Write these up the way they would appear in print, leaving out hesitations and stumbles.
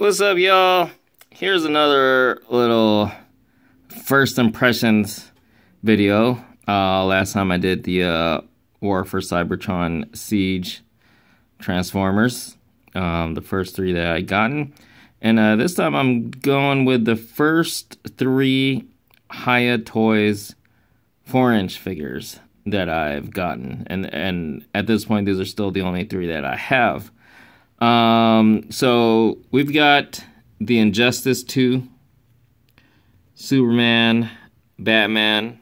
What's up, y'all? Here's another little first impressions video. Last time I did the War for Cybertron Siege Transformers, the first three that I gotten, and this time I'm going with the first three Hiya Toys 4-inch figures that I've gotten, and at this point these are still the only three that I have. So we've got the Injustice 2, Superman, Batman,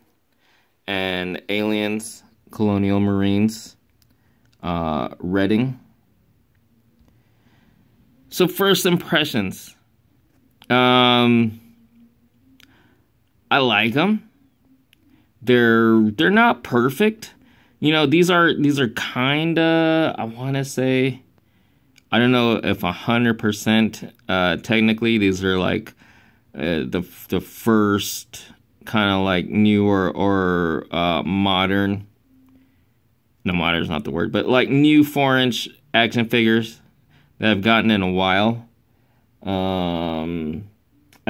and Aliens, Colonial Marines, Reading. So first impressions. I like them. They're not perfect. You know, these are kinda, I want to say, I don't know if 100% technically these are like the first kind of like newer or modern. No, modern is not the word, but like new 4-inch action figures that I've gotten in a while. I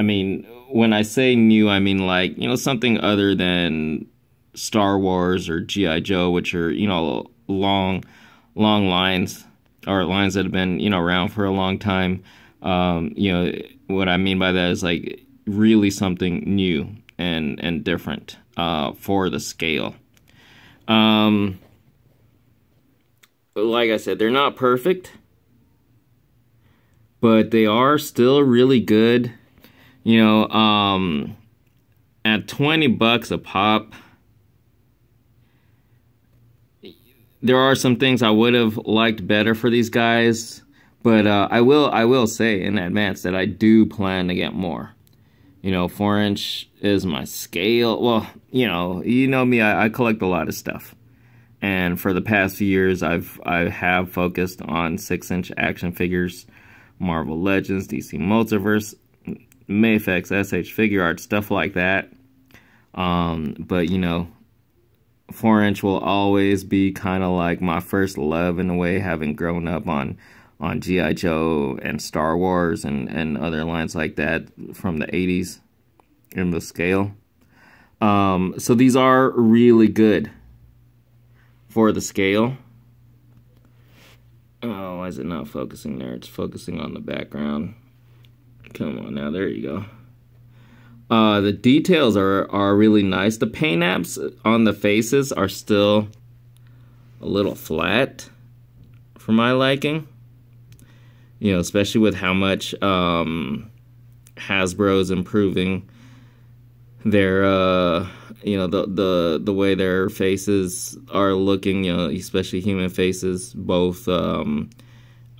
mean, when I say new, I mean like, you know, something other than Star Wars or G.I. Joe, which are, you know, long lines, or lines that have been, you know, around for a long time. You know, what I mean by that is like really something new and different for the scale. Like I said, they're not perfect, but they are still really good. You know, at $20 a pop, there are some things I would have liked better for these guys, but I will say in advance that I do plan to get more. You know, 4-inch is my scale. Well, you know me, I collect a lot of stuff, and for the past few years, I have focused on 6-inch action figures, Marvel Legends, DC Multiverse, Mayfix, SH Figure Art, stuff like that. But you know, 4-inch will always be kind of like my first love in a way, having grown up on G.I. Joe and Star Wars and other lines like that from the 80s in the scale. So these are really good for the scale. Oh, why is it not focusing there? It's focusing on the background. Come on now, there you go. The details are really nice. The paint apps on the faces are still a little flat for my liking. You know, especially with how much Hasbro's improving their you know, the way their faces are looking, you know, especially human faces, both in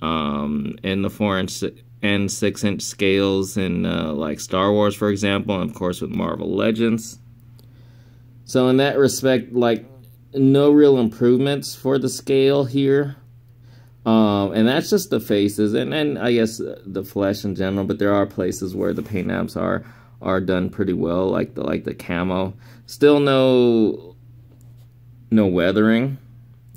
the 4-inch and 6-inch scales in like Star Wars, for example, and of course with Marvel Legends. So in that respect, like, no real improvements for the scale here. And that's just the faces and I guess the flesh in general, but there are places where the paint apps are done pretty well, like the camo. Still no weathering.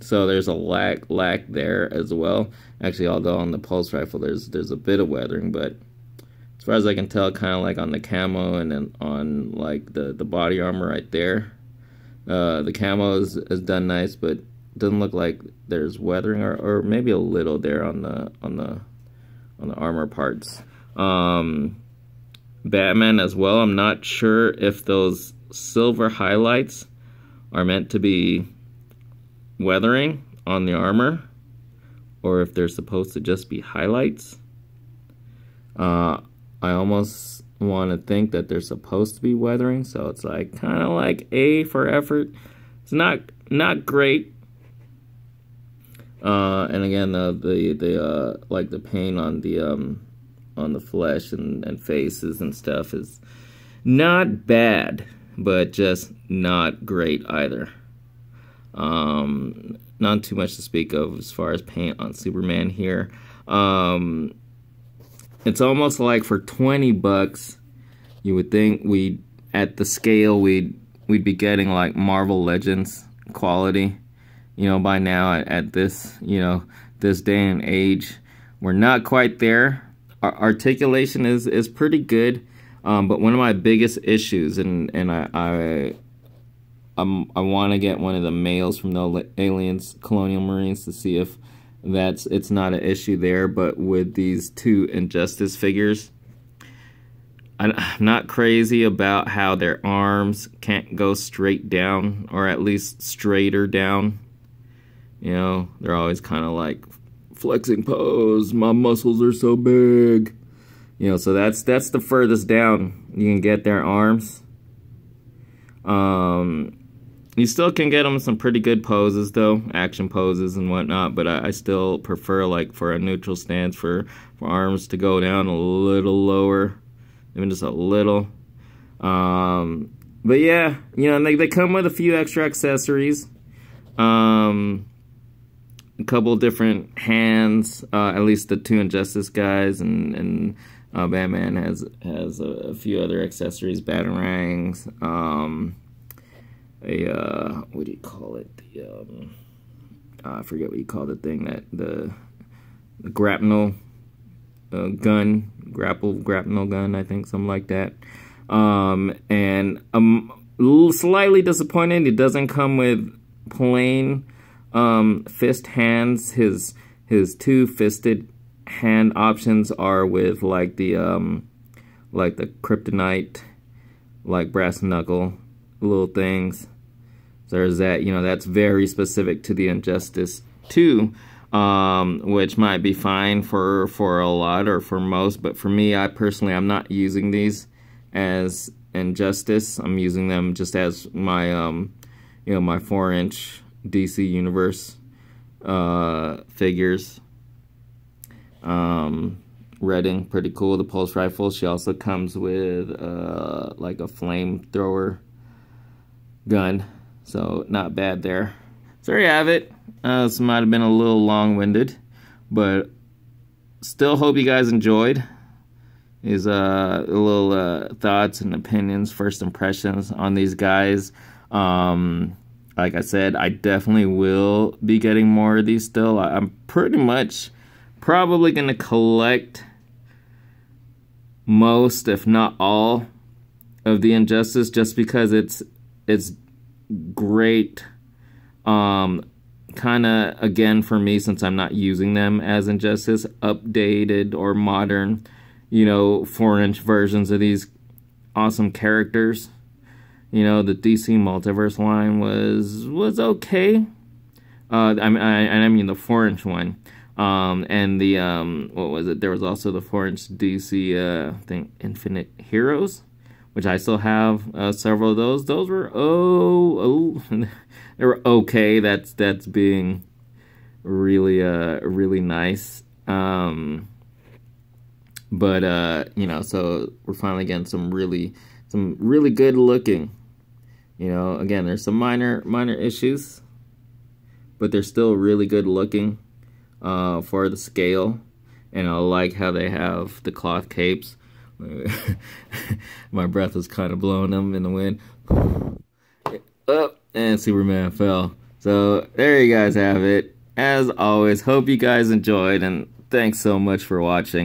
So there's a lack there as well. Actually, although on the pulse rifle there's a bit of weathering, but as far as I can tell, kind of like on the camo and then on like the body armor right there, the camo is done nice, but doesn't look like there's weathering or maybe a little there on the armor parts. Batman as well. I'm not sure if those silver highlights are meant to be weathering on the armor, or if they're supposed to just be highlights. I almost want to think that they're supposed to be weathering, so it's like kind of like A for effort. It's not great. And again, the like the paint on the flesh and faces and stuff is not bad, but just not great either. Not too much to speak of as far as paint on Superman here. It's almost like for $20, you would think at the scale we'd be getting like Marvel Legends quality. You know, by now at this, you know, this day and age, we're not quite there. articulation is pretty good. But one of my biggest issues, and I want to get one of the males from the aliens, Colonial Marines, to see if it's not an issue there. But with these two Injustice figures, I'm not crazy about how their arms can't go straight down, or at least straighter down. You know, they're always kind of like flexing pose. My muscles are so big. You know, so that's the furthest down you can get their arms. You still can get them some pretty good poses though, action poses and whatnot. But I still prefer, like, for a neutral stance, for arms to go down a little lower, even just a little. But yeah, you know, and they come with a few extra accessories. A couple different hands, at least the two Injustice guys, and Batman has a few other accessories, batarangs, what do you call it? I forget what you call the thing that the grapnel gun, grapnel gun, I think, something like that. And I'm a little slightly disappointed it doesn't come with plain fist hands. His two fisted hand options are with like the kryptonite, like brass knuckle little things. So there's that. You know, that's very specific to the Injustice 2, which might be fine for a lot or for most, but for me, I'm not using these as Injustice. I'm using them just as my you know, my 4-inch DC Universe figures. Redding, pretty cool. The pulse rifle. She also comes with like a flamethrower gun, so not bad there. So there you have it. This might have been a little long-winded, but still hope you guys enjoyed. These little thoughts and opinions, first impressions on these guys. Like I said, I definitely will be getting more of these still. I'm pretty much probably going to collect most, if not all, of the Injustice, just because it's great. Kind of, again, for me, since I'm not using them as Injustice, updated or modern, you know, 4-inch versions of these awesome characters. You know, the DC Multiverse line was okay. I mean the 4-inch one. And the what was it? There was also the 4-inch DC I think Infinite Heroes, which I still have several of those. Those were they were okay. That's being really really nice. But you know, so we're finally getting some really good looking. You know, again, there's some minor issues, but they're still really good looking for the scale. And I like how they have the cloth capes. My breath was kind of blowing them in the wind. Up, and Superman fell. So there you guys have it. As always, hope you guys enjoyed, and thanks so much for watching.